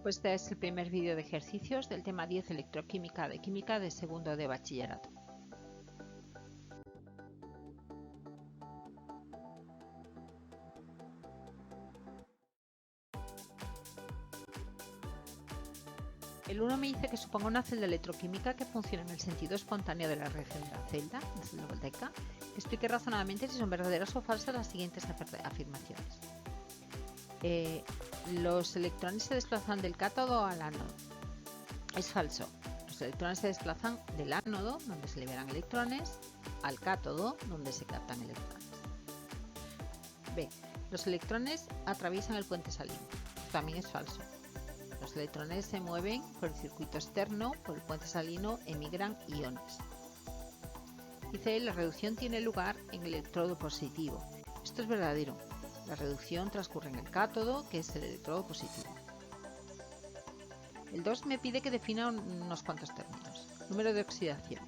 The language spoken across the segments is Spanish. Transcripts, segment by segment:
Pues este es el primer vídeo de ejercicios del tema 10 electroquímica de química de segundo de bachillerato. El 1 me dice que suponga una celda electroquímica que funciona en el sentido espontáneo de la reacción de la celda voltaica, que explique razonadamente si son verdaderas o falsas las siguientes afirmaciones. Los electrones se desplazan del cátodo al ánodo. Es falso. Los electrones se desplazan del ánodo, donde se liberan electrones, al cátodo, donde se captan electrones. B. Los electrones atraviesan el puente salino. También es falso. Los electrones se mueven por el circuito externo, por el puente salino, emigran iones. Dice, la reducción tiene lugar en el electrodo positivo. Esto es verdadero. La reducción transcurre en el cátodo, que es el electrodo positivo. El 2 me pide que defina unos cuantos términos. Número de oxidación.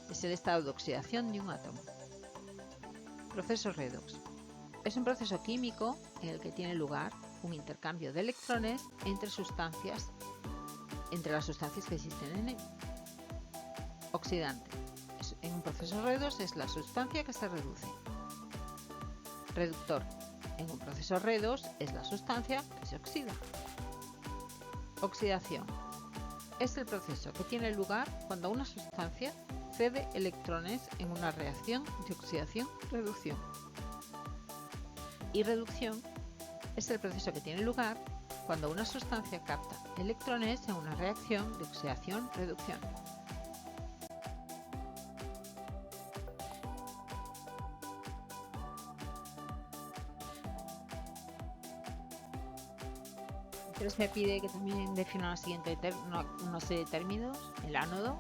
Es el estado de oxidación de un átomo. Proceso redox. Es un proceso químico en el que tiene lugar un intercambio de electrones entre las sustancias que existen en él. Oxidante. En un proceso redox es la sustancia que se reduce. Reductor. En un proceso redox es la sustancia que se oxida. Oxidación. Es el proceso que tiene lugar cuando una sustancia cede electrones en una reacción de oxidación-reducción. Y reducción es el proceso que tiene lugar cuando una sustancia capta electrones en una reacción de oxidación-reducción. Entonces me pide que también defina una serie de términos. El ánodo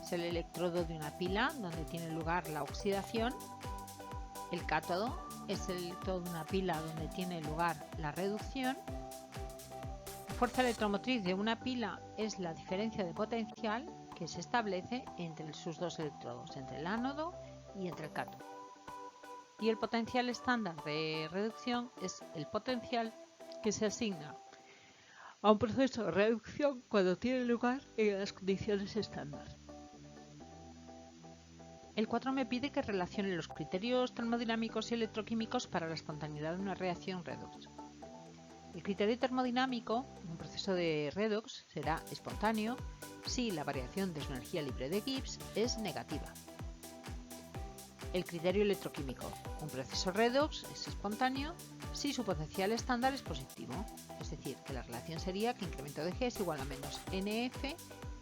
es el electrodo de una pila donde tiene lugar la oxidación. El cátodo es el electrodo de una pila donde tiene lugar la reducción. La fuerza electromotriz de una pila es la diferencia de potencial que se establece entre sus dos electrodos, entre el ánodo y entre el cátodo. Y el potencial estándar de reducción es el potencial que se asigna a un proceso de reducción cuando tiene lugar en las condiciones estándar. El 4 me pide que relacione los criterios termodinámicos y electroquímicos para la espontaneidad de una reacción redox. El criterio termodinámico en un proceso de redox será espontáneo si la variación de su energía libre de Gibbs es negativa. El criterio electroquímico. Un proceso redox es espontáneo si su potencial estándar es positivo, es decir, que la relación sería que incremento de G es igual a menos NF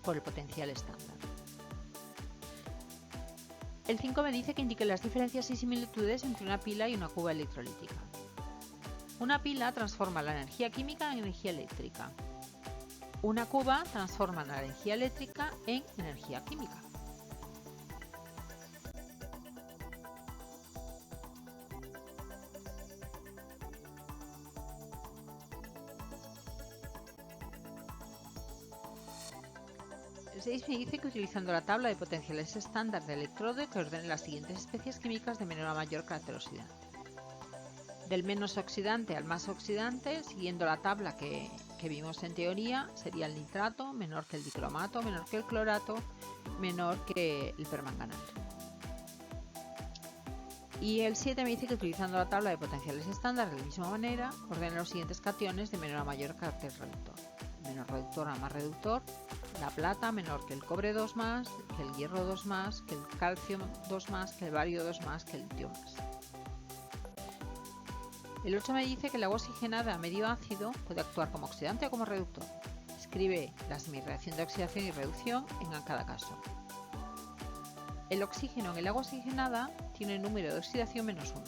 por el potencial estándar. El 5 me dice que indique las diferencias y similitudes entre una pila y una cuba electrolítica. Una pila transforma la energía química en energía eléctrica. Una cuba transforma la energía eléctrica en energía química. El 6 me dice que utilizando la tabla de potenciales estándar de electrodo que ordene las siguientes especies químicas de menor a mayor carácter oxidante. Del menos oxidante al más oxidante, siguiendo la tabla que vimos en teoría, sería el nitrato, menor que el dicromato, menor que el clorato, menor que el permanganato. Y el 7 me dice que utilizando la tabla de potenciales estándar de la misma manera, ordena los siguientes cationes de menor a mayor carácter reductor. Menor reductor a más reductor, la plata menor que el cobre 2 más, que el hierro 2 más, que el calcio 2 más, que el bario 2 más, que el litio más. El 8 me dice que el agua oxigenada a medio ácido puede actuar como oxidante o como reductor. Escribe la semireacción de oxidación y reducción en cada caso. El oxígeno en el agua oxigenada tiene número de oxidación menos 1.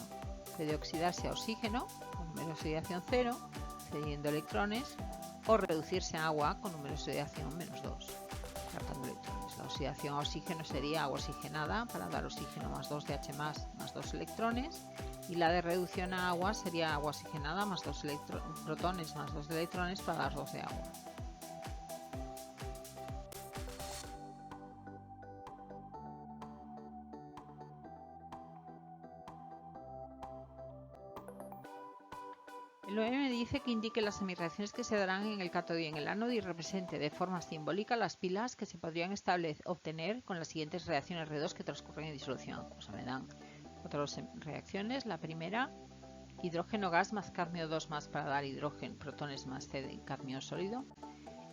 Puede oxidarse a oxígeno con número de oxidación 0, cediendo electrones, o reducirse a agua con número de oxidación menos 2, captando electrones. La oxidación a oxígeno sería agua oxigenada para dar oxígeno más 2 de H más 2 electrones, y la de reducción a agua sería agua oxigenada más 2 protones más 2 electrones para dar 2 de agua. El 9 me dice que indique las semireacciones que se darán en el cátodo y en el ánodo y represente de forma simbólica las pilas que se podrían obtener con las siguientes reacciones R2 que transcurren en disolución acuosa. Me dan otras reacciones. La primera, hidrógeno gas más cadmio 2 más para dar hidrógeno, protones más C de cadmio sólido.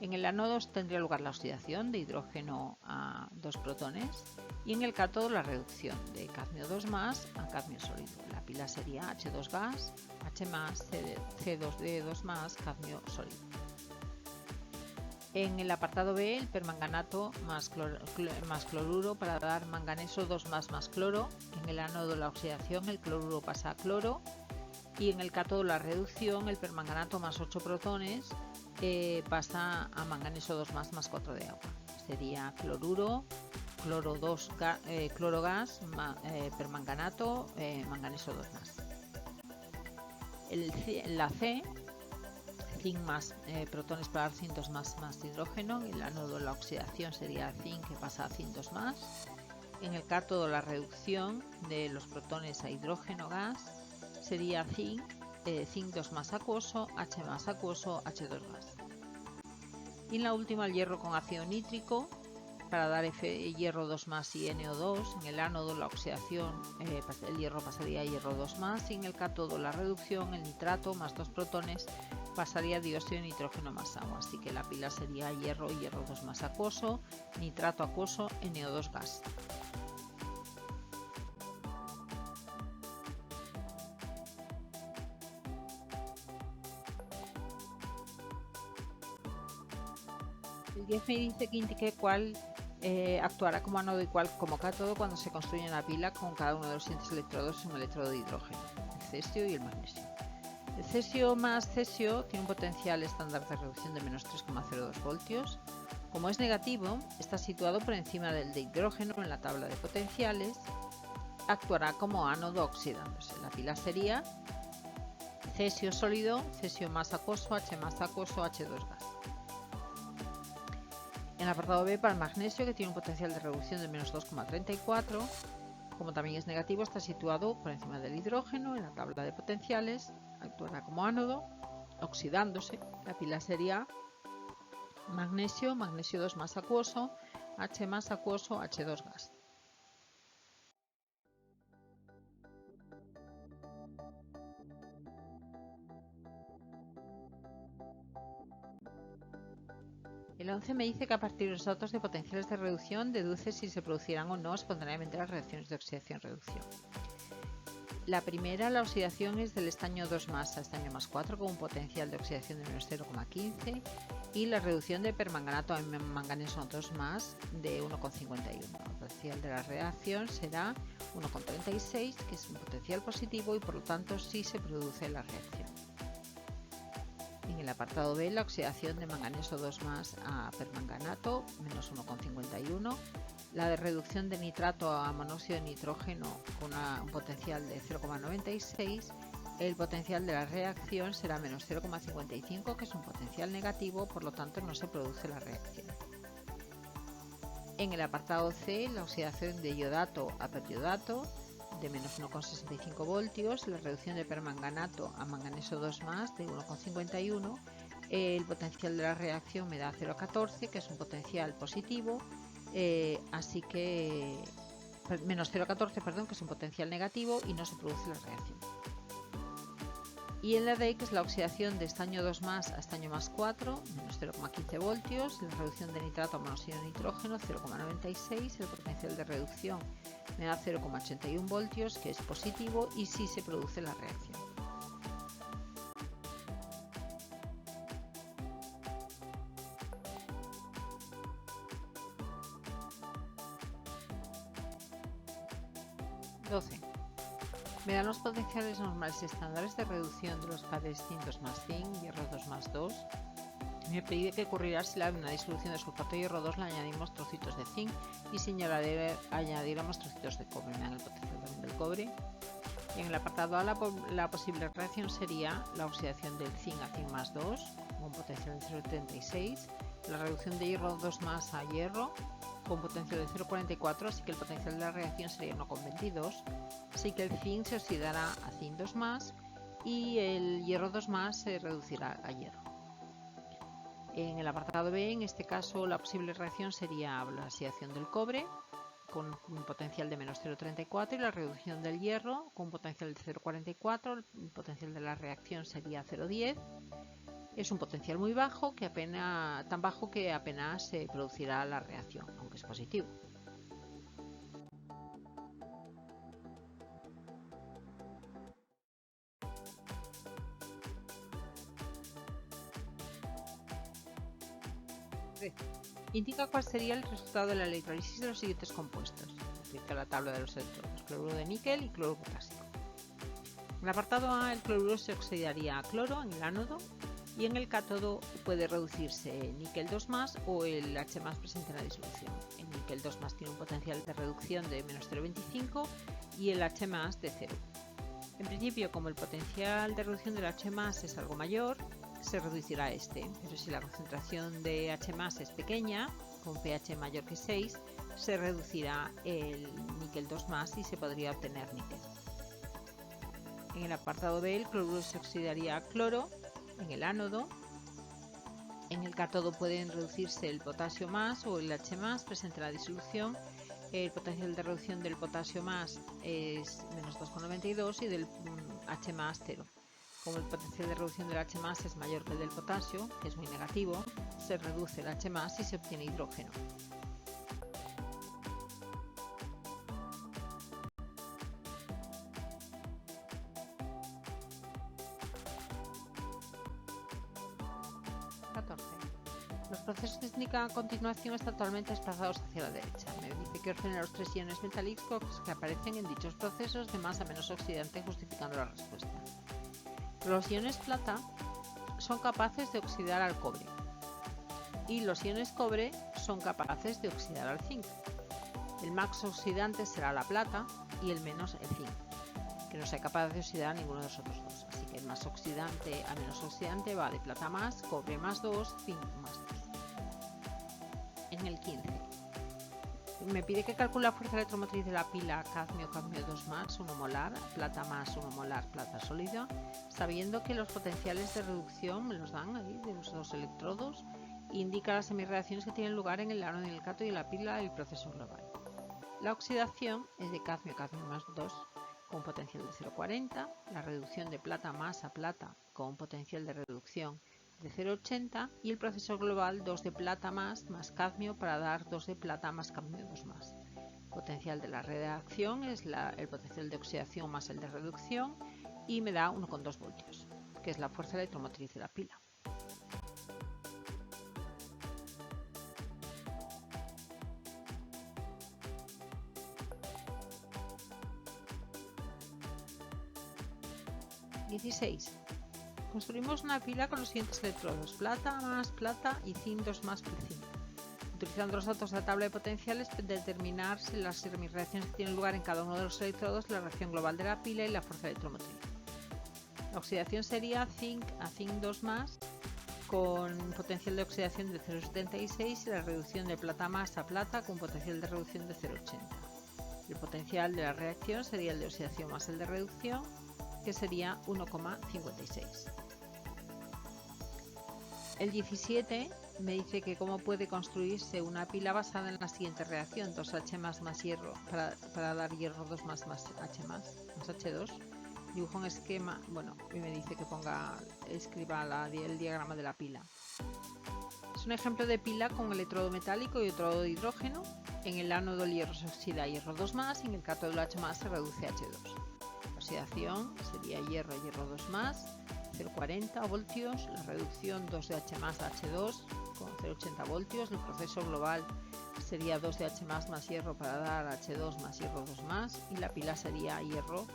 En el ánodo tendría lugar la oxidación de hidrógeno a 2 protones y en el cátodo la reducción de cadmio 2 más a cadmio sólido. La pila sería H2 gas, H más, C2D2 más, cadmio sólido. En el apartado B, el permanganato más cloruro para dar manganeso 2 más cloro. En el ánodo la oxidación, el cloruro pasa a cloro. Y en el cátodo la reducción, el permanganato más 8 protones pasa a manganeso 2 más 4 de agua. Sería cloruro, cloro 2, cloro gas, permanganato, manganeso 2 más. La C, zinc más protones para dar zinc 2 más hidrógeno. En el ánodo la oxidación sería zinc que pasa a zinc 2 más. En el cátodo la reducción de los protones a hidrógeno gas sería zinc 2 más acuoso, H más acuoso, H2 gas. Y en la última el hierro con ácido nítrico para dar hierro 2 más y NO2. En el ánodo la oxidación, el hierro pasaría a hierro 2 más y en el cátodo la reducción, el nitrato más 2 protones pasaría a dióxido de nitrógeno más agua. Así que la pila sería hierro 2 más acuoso, nitrato acuoso, NO2 gas. El 10 me dice que indique cuál actuará como ánodo y cuál como cátodo cuando se construye una pila con cada uno de los siguientes electrodos, un electrodo de hidrógeno, el cesio y el magnesio. El cesio más cesio tiene un potencial estándar de reducción de menos 3,02 voltios. Como es negativo, está situado por encima del de hidrógeno en la tabla de potenciales. Actuará como ánodo oxidándose. La pila sería cesio sólido, cesio más acuoso, H más acuoso, H2 gas. En el apartado B, para el magnesio, que tiene un potencial de reducción de menos 2,34, como también es negativo, está situado por encima del hidrógeno en la tabla de potenciales, actuará como ánodo, oxidándose. La pila sería magnesio 2 más acuoso, H más acuoso, H2 gas. El 11 me dice que a partir de los datos de potenciales de reducción deduce si se producirán o no espontáneamente las reacciones de oxidación-reducción. La primera, la oxidación es del estaño 2 más a estaño más 4 con un potencial de oxidación de menos 0,15 y la reducción de permanganato a manganeso 2 más de 1,51. El potencial de la reacción será 1,36, que es un potencial positivo y por lo tanto sí se produce la reacción. En el apartado B, la oxidación de manganeso 2 más a permanganato, menos 1,51. La de reducción de nitrato a monóxido de nitrógeno con un potencial de 0,96. El potencial de la reacción será menos 0,55, que es un potencial negativo, por lo tanto no se produce la reacción. En el apartado C, la oxidación de iodato a periodato, de menos 1,65 voltios, la reducción de permanganato a manganeso 2 más de 1,51, el potencial de la reacción me da 0,14, que es un potencial positivo, así que menos 0,14, perdón, que es un potencial negativo y no se produce la reacción. Y en la D, que es la oxidación de estaño 2 más a estaño más 4, menos 0,15 voltios, la reducción de nitrato a monóxido de nitrógeno, 0,96, el potencial de reducción me da 0,81 voltios, que es positivo y sí se produce la reacción. Me dan los potenciales normales estándares de reducción de los pares zinc 2 más zinc, hierro 2 más 2. Me pide qué ocurrirá si en una disolución de sulfato de hierro 2 le añadimos trocitos de zinc y si añadiéramos trocitos de cobre. Me dan el potencial también del cobre. Y en el apartado A, la posible reacción sería la oxidación del zinc a zinc más 2, con un potencial de 0,76, la reducción de hierro 2 más a hierro, con potencial de 0,44, así que el potencial de la reacción sería 1,22, así que el zinc se oxidará a zinc 2 más y el hierro 2 se reducirá a hierro. En el apartado B, en este caso, la posible reacción sería la oxidación del cobre con un potencial de menos 0,34 y la reducción del hierro con un potencial de 0,44. El potencial de la reacción sería 0,10. Es un potencial muy bajo, tan bajo que apenas se producirá la reacción, aunque es positivo. Indica cuál sería el resultado de la electrólisis de los siguientes compuestos. Utiliza la tabla de los electrodos: cloruro de níquel y cloro potásico. En el apartado A, el cloruro se oxidaría a cloro en el ánodo y en el cátodo puede reducirse níquel 2 o el H presente en la disolución. El níquel 2 tiene un potencial de reducción de menos 0,25 y el H de 0. En principio, como el potencial de reducción del H es algo mayor, se reducirá este, pero si la concentración de H es pequeña, con pH mayor que 6, se reducirá el níquel 2 y se podría obtener níquel. En el apartado B, el cloruro se oxidaría a cloro en el ánodo. En el cátodo pueden reducirse el potasio o el H presente en la disolución. El potencial de reducción del potasio es menos 2,92 y del H 0. Como el potencial de reducción del H es mayor que el del potasio, que es muy negativo, se reduce el H y se obtiene hidrógeno. Los procesos que se indican a continuación están totalmente desplazados hacia la derecha. Me dice que ordena los 3 iones metálicos que aparecen en dichos procesos de más a menos oxidante, justificando la respuesta. Los iones plata son capaces de oxidar al cobre y los iones cobre son capaces de oxidar al zinc. El más oxidante será la plata y el menos el zinc, que no sea capaz de oxidar a ninguno de los otros dos. Así que el más oxidante a menos oxidante va de plata cobre +2, zinc +2. En el 15 me pide que calcule la fuerza electromotriz de la pila cadmio 2 1 molar, plata 1 molar, plata sólida, sabiendo que los potenciales de reducción me los dan ahí de los dos electrodos. Indica las semirreacciones que tienen lugar en el ánodo y el cátodo y la pila y el proceso global. La oxidación es de cadmio 2 con un potencial de 0,40, la reducción de plata a plata con un potencial de reducción de 0,80 y el proceso global 2 de plata más cadmio para dar 2 de plata cadmio 2 El potencial de la reacción es el potencial de oxidación más el de reducción y me da 1,2 voltios, que es la fuerza electromotriz de la pila. Construimos una pila con los siguientes electrodos: plata plata y zinc 2 zinc. Utilizando los datos de la tabla de potenciales, determinar si las semirreacciones que tienen lugar en cada uno de los electrodos, la reacción global de la pila y la fuerza electromotriz. La oxidación sería zinc a zinc 2 con un potencial de oxidación de 0,76 y la reducción de plata a plata con un potencial de reducción de 0,80. El potencial de la reacción sería el de oxidación más el de reducción, que sería 1,56. El 17 me dice que cómo puede construirse una pila basada en la siguiente reacción: 2H más hierro para dar hierro 2 más H más H2. Dibujo un esquema, y me dice que escriba el diagrama de la pila. Es un ejemplo de pila con electrodo metálico y electrodo de hidrógeno. En el ánodo el hierro se oxida a hierro 2 y en el cátodo el H se reduce a H2. La oxidación sería hierro 2 0,40 voltios, la reducción 2 de H a H2 con 0,80 voltios, el proceso global sería 2 de H más hierro para dar H2 más hierro 2 y la pila sería hierro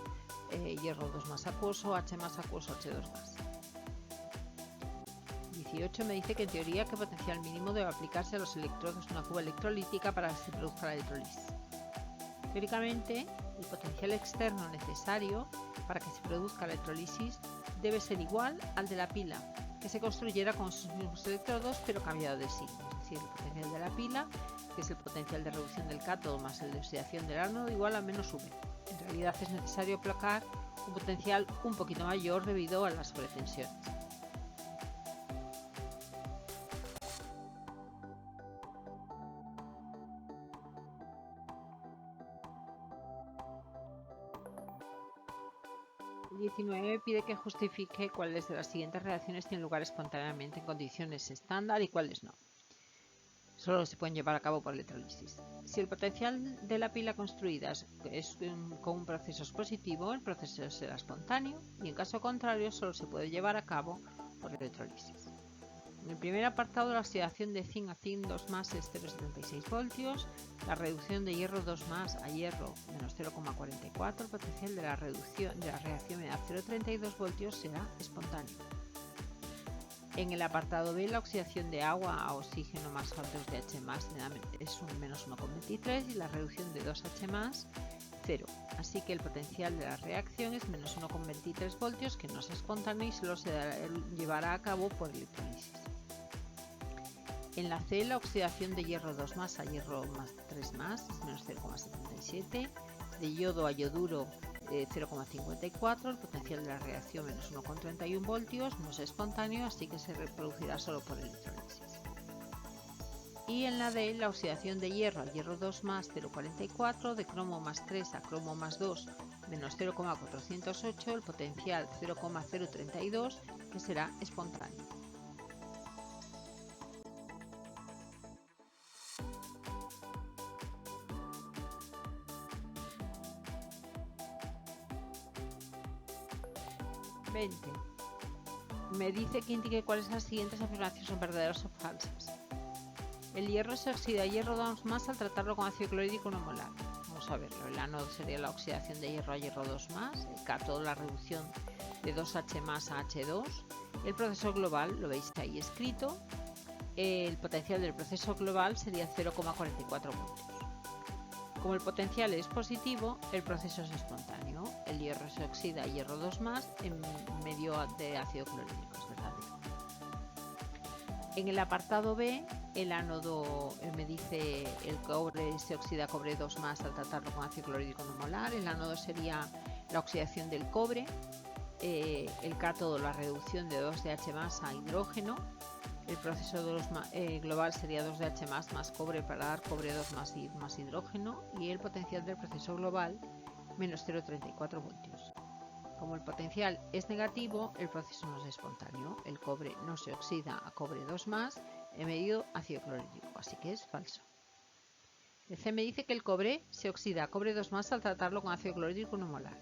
2 acuoso, H acuoso, H2 18 me dice que en teoría qué potencial mínimo debe aplicarse a los electrodos de una cuba electrolítica para que se produzca la electrólisis. Teóricamente, el potencial externo necesario para que se produzca la electrólisis debe ser igual al de la pila, que se construyera con sus mismos electrodos pero cambiado de signo. Es decir, el potencial de la pila, que es el potencial de reducción del cátodo más el de oxidación del ánodo, igual a menos V. En realidad es necesario aplicar un potencial un poquito mayor debido a las sobretensiones. El 19 pide que justifique cuáles de las siguientes reacciones tienen lugar espontáneamente en condiciones estándar y cuáles no. Solo se pueden llevar a cabo por electrólisis. Si el potencial de la pila construida es con un proceso positivo, el proceso será espontáneo y en caso contrario solo se puede llevar a cabo por electrólisis. En el primer apartado, la oxidación de zinc a zinc 2+ es 0,76 voltios, la reducción de hierro 2+ a hierro menos 0,44, el potencial de la reacción me da 0,32 voltios, será espontáneo. En el apartado B, la oxidación de agua a oxígeno más 2H+ es un menos 1,23 y la reducción de 2H+, 0. Así que el potencial de la reacción es menos 1,23 voltios, que no es espontáneo y solo se llevará a cabo por electrólisis. En la C, la oxidación de hierro 2+ a hierro 3+ es menos 0,77, de yodo a yoduro 0,54, el potencial de la reacción menos 1,31 voltios, no es espontáneo, así que se reproducirá solo por electrólisis. Y en la D, la oxidación de hierro a hierro 2+, 0,44, de cromo más 3 a cromo más 2, menos 0,408, el potencial 0,032, que será espontáneo. Me dice que indique cuáles de las siguientes afirmaciones son verdaderas o falsas. El hierro se oxida a hierro 2+ al tratarlo con ácido clorhídrico 1 molar. Vamos a verlo. El ánodo sería la oxidación de hierro a hierro 2+, el cátodo la reducción de 2H+ a H2. El proceso global, lo veis ahí escrito, el potencial del proceso global sería 0,44 voltios. Como el potencial es positivo, el proceso es espontáneo. El hierro se oxida a hierro 2+ en medio de ácido clorhídrico, es verdadero. En el apartado B, el ánodo me dice el cobre se oxida a cobre 2+ al tratarlo con ácido clorhídrico 1 molar. El ánodo sería la oxidación del cobre. El cátodo la reducción de 2DH+ a hidrógeno. El proceso global sería 2DH+ más cobre para dar cobre 2+ y más hidrógeno, y el potencial del proceso global menos 0,34 voltios. Como el potencial es negativo, el proceso no es espontáneo. El cobre no se oxida a cobre 2+ en medio ácido clorhídrico, así que es falso. El C me dice que el cobre se oxida a cobre 2+ al tratarlo con ácido clorhídrico 1 molar.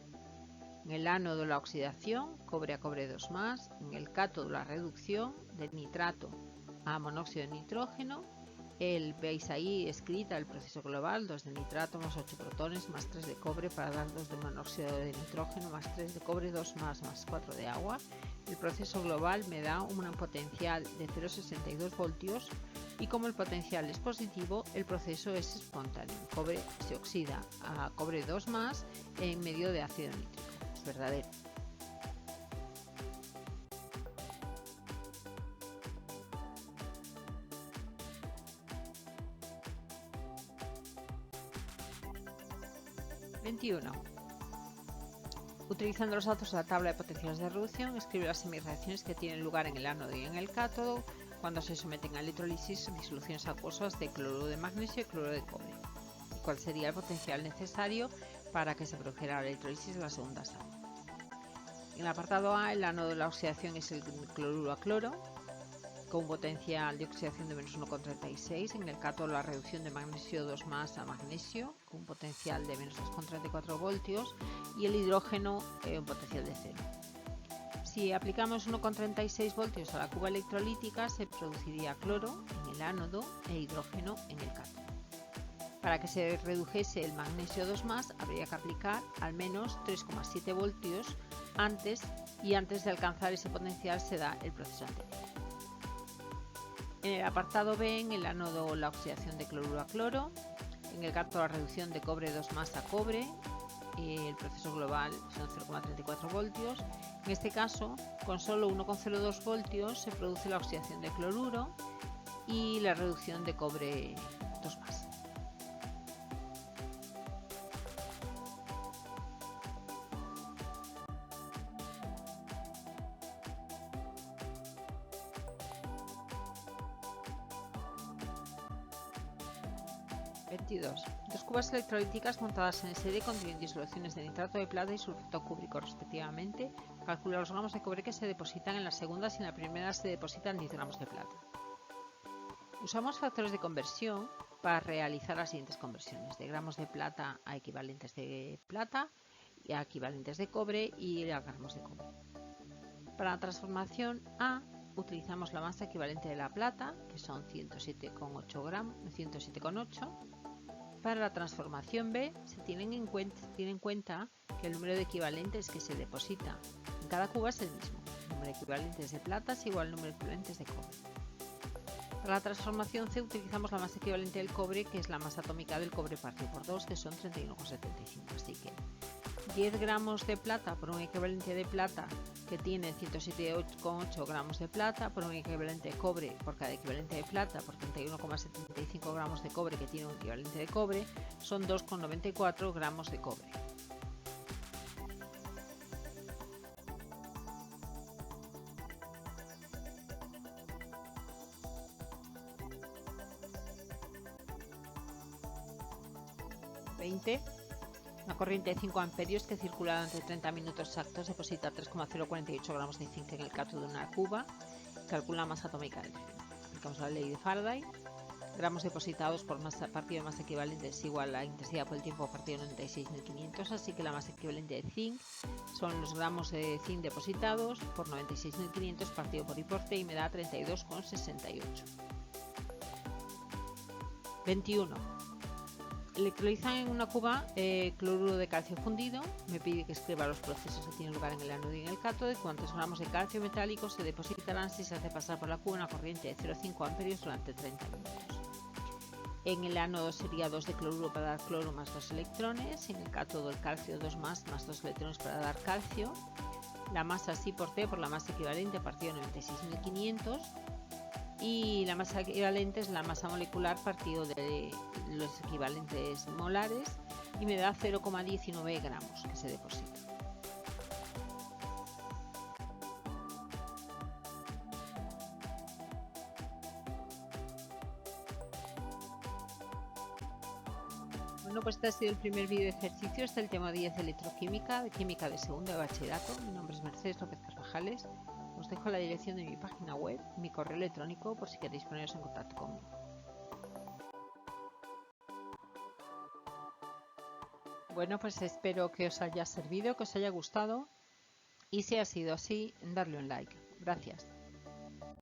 En el ánodo la oxidación, cobre a cobre 2+, en el cátodo la reducción del nitrato a monóxido de nitrógeno. Veis ahí escrita el proceso global, 2 de nitrato más 8 protones más 3 de cobre para dar 2 de monóxido de nitrógeno más 3 de cobre, 2+ más 4 de agua. El proceso global me da un potencial de 0,62 voltios y como el potencial es positivo, el proceso es espontáneo. El cobre se oxida a cobre 2+ en medio de ácido nítrico. Verdadero. Utilizando los datos de la tabla de potenciales de reducción, escribe las semireacciones que tienen lugar en el ánodo y en el cátodo cuando se someten a electrólisis disoluciones acuosas de cloruro de magnesio y cloruro de cobre. ¿Y cuál sería el potencial necesario para que se produjera la electrólisis de la segunda sal? En el apartado A, el ánodo de la oxidación es el cloruro a cloro, con un potencial de oxidación de menos 1,36. En el cátodo, la reducción de magnesio 2+ a magnesio, con un potencial de menos 2,34 voltios, y el hidrógeno, un potencial de 0. Si aplicamos 1,36 voltios a la cuba electrolítica, se produciría cloro en el ánodo e hidrógeno en el cátodo. Para que se redujese el magnesio 2+, habría que aplicar al menos 3,7 voltios antes de alcanzar ese potencial se da el proceso anterior. En el apartado B, en el ánodo la oxidación de cloruro a cloro, en el cátodo la reducción de cobre 2+ a cobre, el proceso global son 0,34 voltios. En este caso, con solo 1,02 voltios se produce la oxidación de cloruro y la reducción de cobre 2+. 22. Dos cubas electrolíticas montadas en serie contienen disoluciones de nitrato de plata y sulfato cúbrico respectivamente. Calcula los gramos de cobre que se depositan en las segundas y en la primera se depositan 10 gramos de plata. Usamos factores de conversión para realizar las siguientes conversiones: de gramos de plata a equivalentes de plata, y a equivalentes de cobre y a gramos de cobre. Para la transformación A utilizamos la masa equivalente de la plata, que son 107,8 gramos, 107,8. Para la transformación B se tiene en cuenta que el número de equivalentes que se deposita en cada cuba es el mismo. El número de equivalentes de plata es igual al número de equivalentes de cobre. Para la transformación C utilizamos la masa equivalente del cobre, que es la masa atómica del cobre partido por 2, que son 31,75. Así que 10 gramos de plata por un equivalente de plata que tiene 107,8 gramos de plata, por un equivalente de cobre por cada equivalente de plata por 31,75 gramos de cobre que tiene un equivalente de cobre, son 2,94 gramos de cobre. Una corriente de 5 amperios que circula durante 30 minutos exactos deposita 3,048 gramos de zinc en el cátodo de una cuba. Calcula la masa atómica del filo. Aplicamos la ley de Faraday. Gramos depositados por masa partido de masa equivalente es igual a la intensidad por el tiempo partido 96.500, así que la masa equivalente de zinc son los gramos de zinc depositados por 96.500 partido por I por T, y me da 32,68. 21. Electrolizan en una cuba cloruro de calcio fundido. Me pide que escriba los procesos que tienen lugar en el ánodo y en el cátodo y cuántos gramos de calcio metálico se depositarán si se hace pasar por la cuba una corriente de 0,5 amperios durante 30 minutos. En el ánodo sería 2 de cloruro para dar cloro más 2 electrones. En el cátodo el calcio 2 más 2 electrones para dar calcio. La masa es I por T por la masa equivalente partido 96.500. Y la masa equivalente es la masa molecular partido de los equivalentes molares, y me da 0,19 gramos que se deposita. Bueno, pues este ha sido el primer vídeo de ejercicio. Este es el tema 10 de electroquímica, de química de segundo de bachillerato. Mi nombre es Mercedes López Carvajales. Os dejo la dirección de mi página web y mi correo electrónico por si queréis poneros en contacto conmigo. Bueno, pues espero que os haya servido, que os haya gustado, y si ha sido así, darle un like. Gracias.